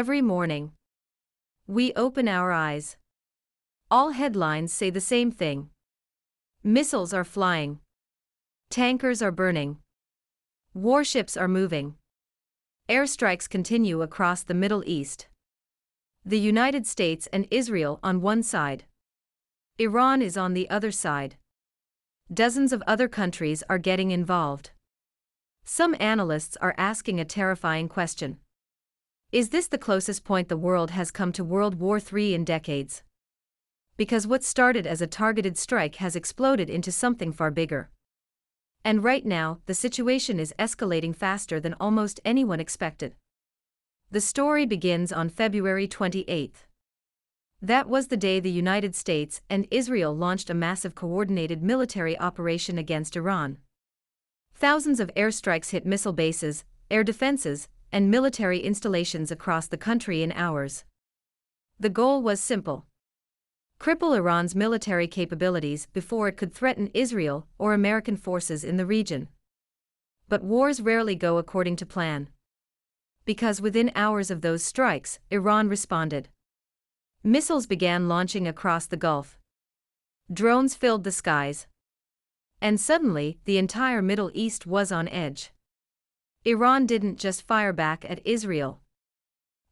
Every morning, we open our eyes. All headlines say the same thing. Missiles are flying. Tankers are burning. Warships are moving. Airstrikes continue across the Middle East. The United States and Israel on one side. Iran is on the other side. Dozens of other countries are getting involved. Some analysts are asking a terrifying question. Is this the closest point the world has come to World War III in decades? Because what started as a targeted strike has exploded into something far bigger. And right now, the situation is escalating faster than almost anyone expected. The story begins on February 28. That was the day the United States and Israel launched a massive coordinated military operation against Iran. Thousands of airstrikes hit missile bases, air defenses, and military installations across the country in hours. The goal was simple: cripple Iran's military capabilities before it could threaten Israel or American forces in the region. But wars rarely go according to plan. Because within hours of those strikes, Iran responded. Missiles began launching across the Gulf. Drones filled the skies. And suddenly, the entire Middle East was on edge. Iran didn't just fire back at Israel.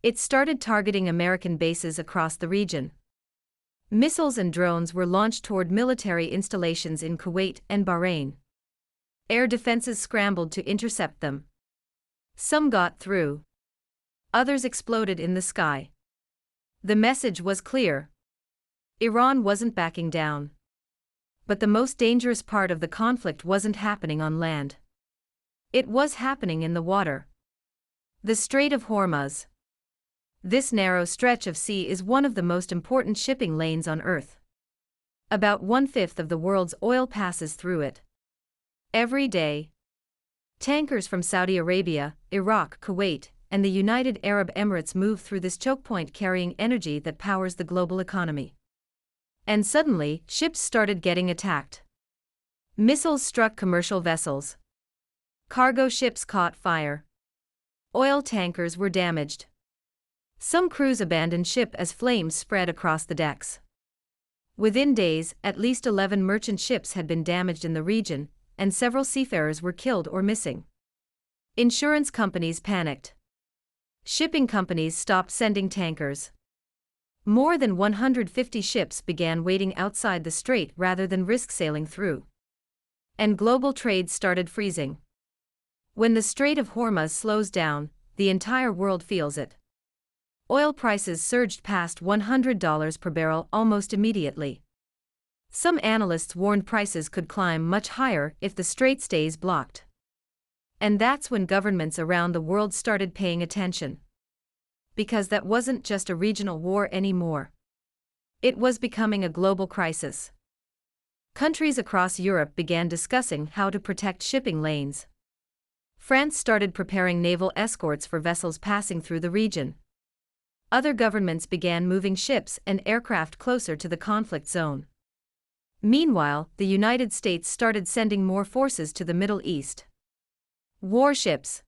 It started targeting American bases across the region. Missiles and drones were launched toward military installations in Kuwait and Bahrain. Air defenses scrambled to intercept them. Some got through. Others exploded in the sky. The message was clear. Iran wasn't backing down. But the most dangerous part of the conflict wasn't happening on land. It was happening in the water. The Strait of Hormuz. This narrow stretch of sea is one of the most important shipping lanes on Earth. About 1/5 of the world's oil passes through it. Every day, tankers from Saudi Arabia, Iraq, Kuwait, and the United Arab Emirates move through this choke point carrying energy that powers the global economy. And suddenly, ships started getting attacked. Missiles struck commercial vessels. Cargo ships caught fire. Oil tankers were damaged. Some crews abandoned ship as flames spread across the decks. Within days, at least 11 merchant ships had been damaged in the region, and several seafarers were killed or missing. Insurance companies panicked. Shipping companies stopped sending tankers. More than 150 ships began waiting outside the strait rather than risk sailing through. And global trade started freezing. When the Strait of Hormuz slows down, the entire world feels it. Oil prices surged past $100 per barrel almost immediately. Some analysts warned prices could climb much higher if the strait stays blocked. And that's when governments around the world started paying attention. Because that wasn't just a regional war anymore. It was becoming a global crisis. Countries across Europe began discussing how to protect shipping lanes. France started preparing naval escorts for vessels passing through the region. Other governments began moving ships and aircraft closer to the conflict zone. Meanwhile, the United States started sending more forces to the Middle East. Warships,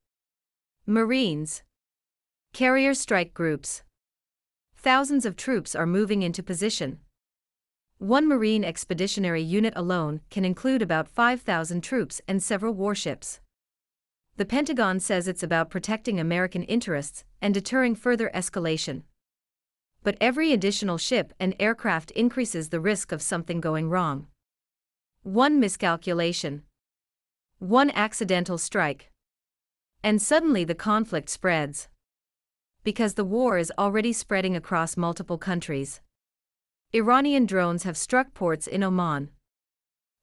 Marines, carrier strike groups. Thousands of troops are moving into position. One Marine expeditionary unit alone can include about 5,000 troops and several warships. The Pentagon says it's about protecting American interests and deterring further escalation. But every additional ship and aircraft increases the risk of something going wrong. One miscalculation. One accidental strike. And suddenly the conflict spreads. Because the war is already spreading across multiple countries. Iranian drones have struck ports in Oman.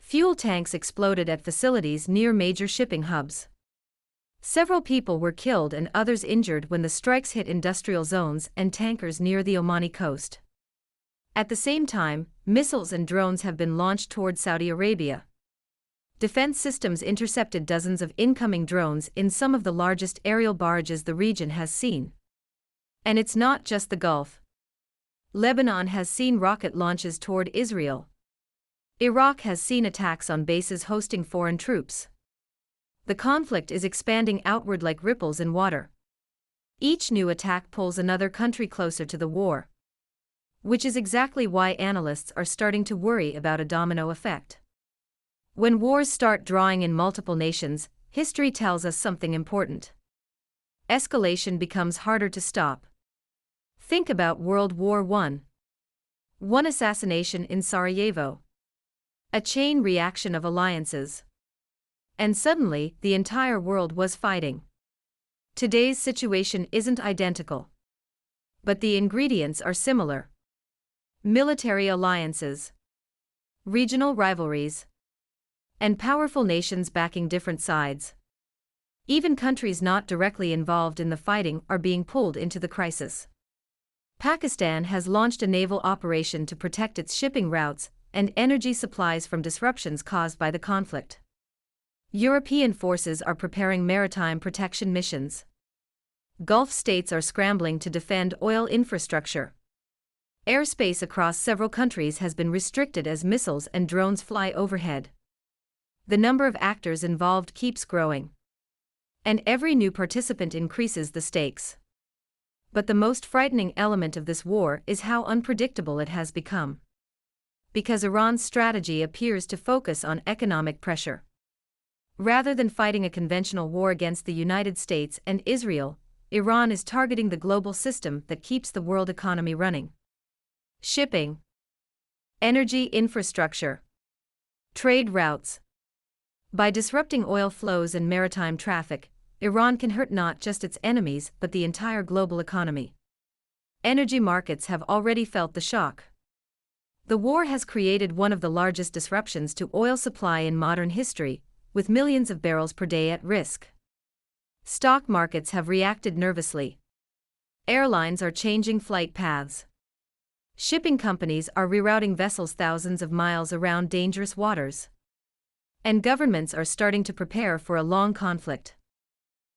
Fuel tanks exploded at facilities near major shipping hubs. Several people were killed and others injured when the strikes hit industrial zones and tankers near the Omani coast. At the same time, missiles and drones have been launched toward Saudi Arabia. Defense systems intercepted dozens of incoming drones in some of the largest aerial barrages the region has seen. And it's not just the Gulf. Lebanon has seen rocket launches toward Israel. Iraq has seen attacks on bases hosting foreign troops. The conflict is expanding outward like ripples in water. Each new attack pulls another country closer to the war, which is exactly why analysts are starting to worry about a domino effect. When wars start drawing in multiple nations, history tells us something important. Escalation becomes harder to stop. Think about World War I. One assassination in Sarajevo. A chain reaction of alliances. And suddenly, the entire world was fighting. Today's situation isn't identical, but the ingredients are similar. Military alliances, regional rivalries, and powerful nations backing different sides. Even countries not directly involved in the fighting are being pulled into the crisis. Pakistan has launched a naval operation to protect its shipping routes and energy supplies from disruptions caused by the conflict. European forces are preparing maritime protection missions. Gulf states are scrambling to defend oil infrastructure. Airspace across several countries has been restricted as missiles and drones fly overhead. The number of actors involved keeps growing, and every new participant increases the stakes. But the most frightening element of this war is how unpredictable it has become. Because Iran's strategy appears to focus on economic pressure. Rather than fighting a conventional war against the United States and Israel, Iran is targeting the global system that keeps the world economy running. Shipping, energy infrastructure, trade routes. By disrupting oil flows and maritime traffic, Iran can hurt not just its enemies but the entire global economy. Energy markets have already felt the shock. The war has created one of the largest disruptions to oil supply in modern history, with millions of barrels per day at risk. Stock markets have reacted nervously. Airlines are changing flight paths. Shipping companies are rerouting vessels thousands of miles around dangerous waters. And governments are starting to prepare for a long conflict.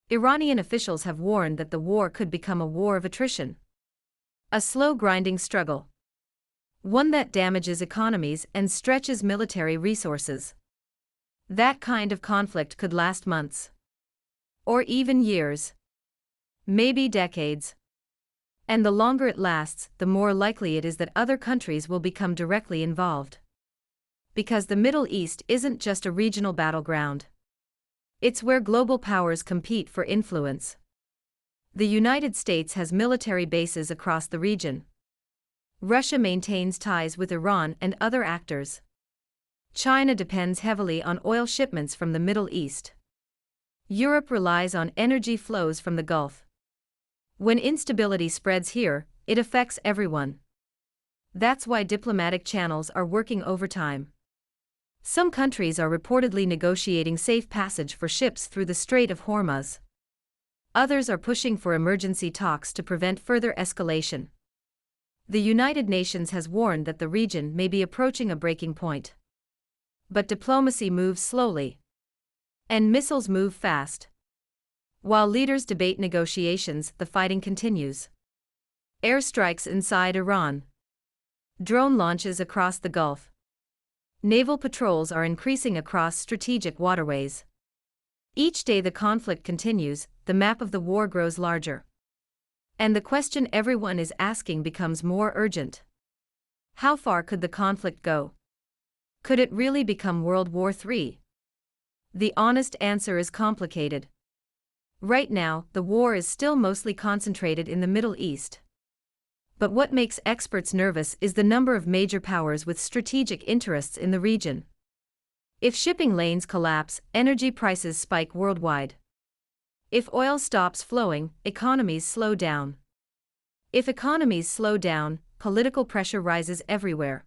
Iranian officials have warned that the war could become a war of attrition. A slow grinding struggle. One that damages economies and stretches military resources. That kind of conflict could last months. Or even years. Maybe decades. And the longer it lasts, the more likely it is that other countries will become directly involved. Because the Middle East isn't just a regional battleground. It's where global powers compete for influence. The United States has military bases across the region. Russia maintains ties with Iran and other actors. China depends heavily on oil shipments from the Middle East. Europe relies on energy flows from the Gulf. When instability spreads here, it affects everyone. That's why diplomatic channels are working overtime. Some countries are reportedly negotiating safe passage for ships through the Strait of Hormuz. Others are pushing for emergency talks to prevent further escalation. The United Nations has warned that the region may be approaching a breaking point. But diplomacy moves slowly. And missiles move fast. While leaders debate negotiations, the fighting continues. Airstrikes inside Iran. Drone launches across the Gulf. Naval patrols are increasing across strategic waterways. Each day the conflict continues, the map of the war grows larger. And the question everyone is asking becomes more urgent. How far could the conflict go? Could it really become World War III? The honest answer is complicated. Right now, the war is still mostly concentrated in the Middle East. But what makes experts nervous is the number of major powers with strategic interests in the region. If shipping lanes collapse, energy prices spike worldwide. If oil stops flowing, economies slow down. If economies slow down, political pressure rises everywhere.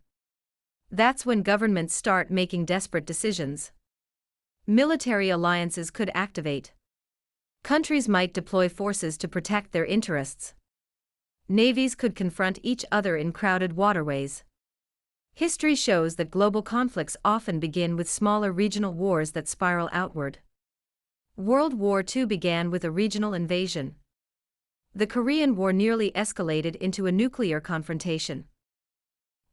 That's when governments start making desperate decisions. Military alliances could activate. Countries might deploy forces to protect their interests. Navies could confront each other in crowded waterways. History shows that global conflicts often begin with smaller regional wars that spiral outward. World War II began with a regional invasion. The Korean War nearly escalated into a nuclear confrontation.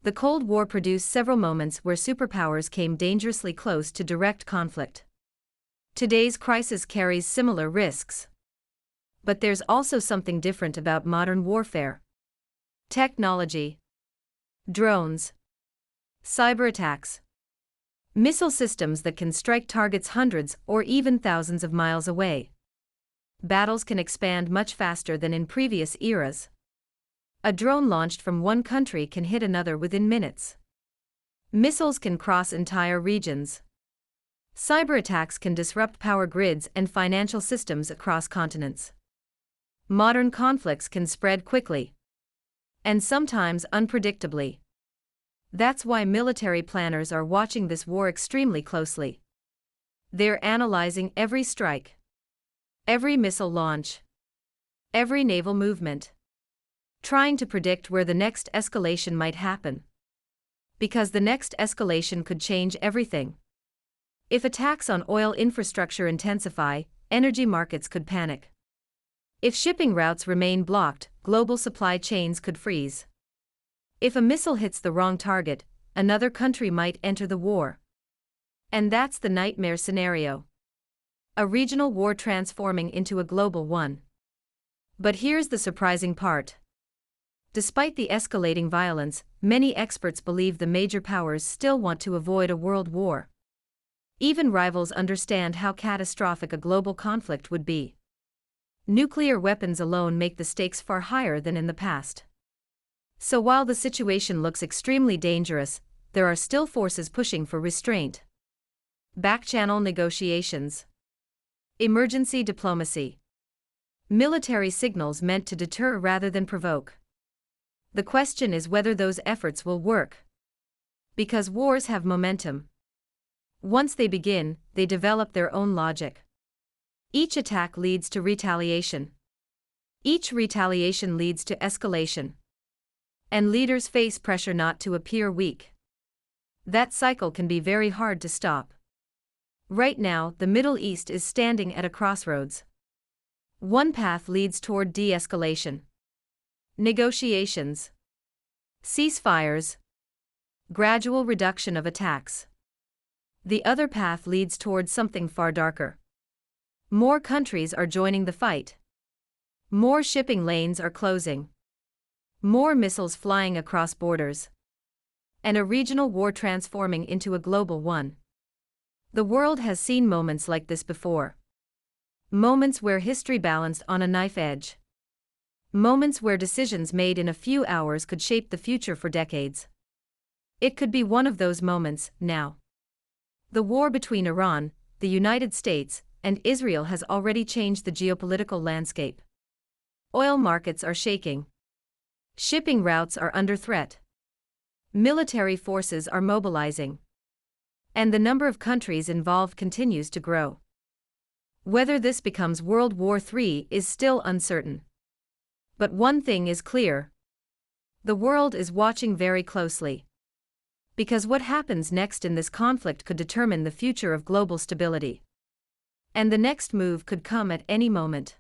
The Cold War produced several moments where superpowers came dangerously close to direct conflict. Today's crisis carries similar risks. But there's also something different about modern warfare. Technology. Drones. Cyber attacks. Missile systems that can strike targets hundreds or even thousands of miles away. Battles can expand much faster than in previous eras. A drone launched from one country can hit another within minutes. Missiles can cross entire regions. Cyber attacks can disrupt power grids and financial systems across continents. Modern conflicts can spread quickly. And sometimes unpredictably. That's why military planners are watching this war extremely closely. They're analyzing every strike, every missile launch, every naval movement, trying to predict where the next escalation might happen. Because the next escalation could change everything. If attacks on oil infrastructure intensify, energy markets could panic. If shipping routes remain blocked, global supply chains could freeze. If a missile hits the wrong target, another country might enter the war. And that's the nightmare scenario. A regional war transforming into a global one. But here's the surprising part. Despite the escalating violence, many experts believe the major powers still want to avoid a world war. Even rivals understand how catastrophic a global conflict would be. Nuclear weapons alone make the stakes far higher than in the past. So while the situation looks extremely dangerous, there are still forces pushing for restraint. Back-channel negotiations. Emergency diplomacy. Military signals meant to deter rather than provoke. The question is whether those efforts will work. Because wars have momentum. Once they begin, they develop their own logic. Each attack leads to retaliation. Each retaliation leads to escalation. And leaders face pressure not to appear weak. That cycle can be very hard to stop. Right now, the Middle East is standing at a crossroads. One path leads toward de-escalation. Negotiations. Ceasefires. Gradual reduction of attacks. The other path leads toward something far darker. More countries are joining the fight. More shipping lanes are closing. More missiles flying across borders. And a regional war transforming into a global one. The world has seen moments like this before. Moments where history balanced on a knife edge. Moments where decisions made in a few hours could shape the future for decades. It could be one of those moments, now. The war between Iran, the United States, and Israel has already changed the geopolitical landscape. Oil markets are shaking. Shipping routes are under threat. Military forces are mobilizing. And the number of countries involved continues to grow. Whether this becomes World War III is still uncertain. But one thing is clear. The world is watching very closely. Because what happens next in this conflict could determine the future of global stability. And the next move could come at any moment.